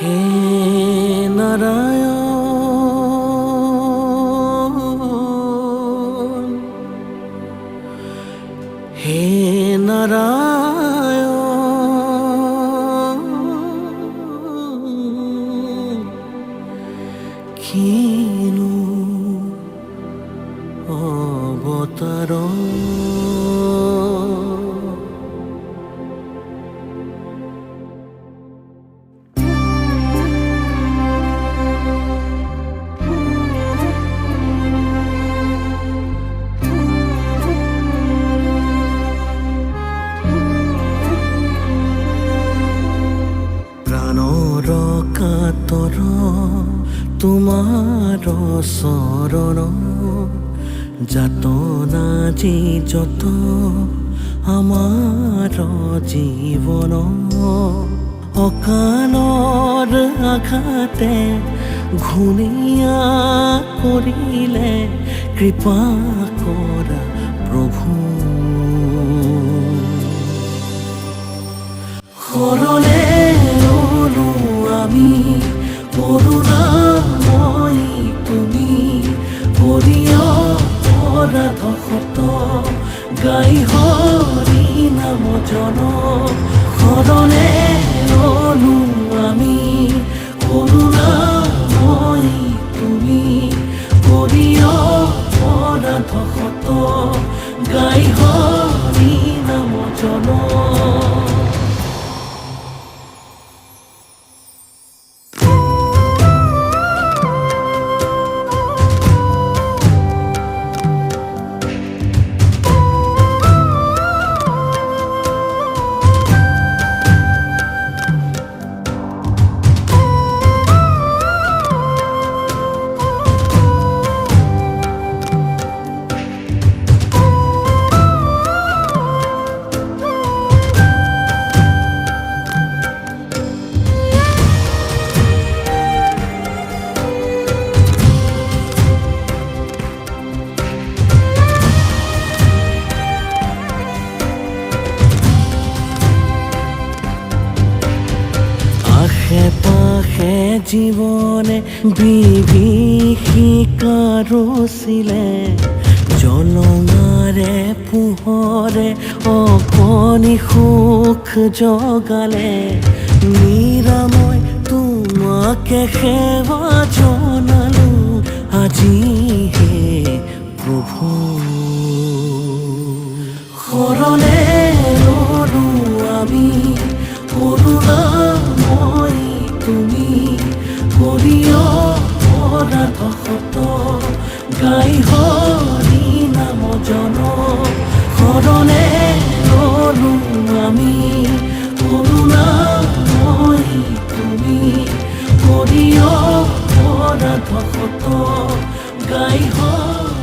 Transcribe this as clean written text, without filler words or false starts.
হে নাৰায়ণ, হে নাৰায়ণ, কিনো অবতাৰ। প্ৰাণৰ কাতৰ তোমাৰ চৰণ, যাতনা যি যত আমাৰ জীৱন। অকালৰ আঘাতে ঘূণীয়া কৰিলে কৃপা কৰা প্ৰভু। শৰণে ললো আমি কৰোণাময়ী তুমি, হৰিয় অপৰাধ শত গাই হৰি নাম জন। শৰণে ললো আমি কৰোণাময়ী তুমি, হৰিয় অপৰাধ শত গাই হৰি নাম জন। পাশে জীৱনে বিভীষিকা ৰচিলে, জলঙাৰে পোহৰে অকণি সুখ জগালে। নিৰাময় তোমাকে সেৱা জনালো আজি হে প্ৰভু। শৰণে ললো আমি কৰোণাময়ী তুমি, হৰিয় অপৰাধ শত গাই হৰি নাম জন। শৰণে ললো আমি কৰোণাময়ী তুমি, হৰিয় অপৰাধ শত গাই হৰি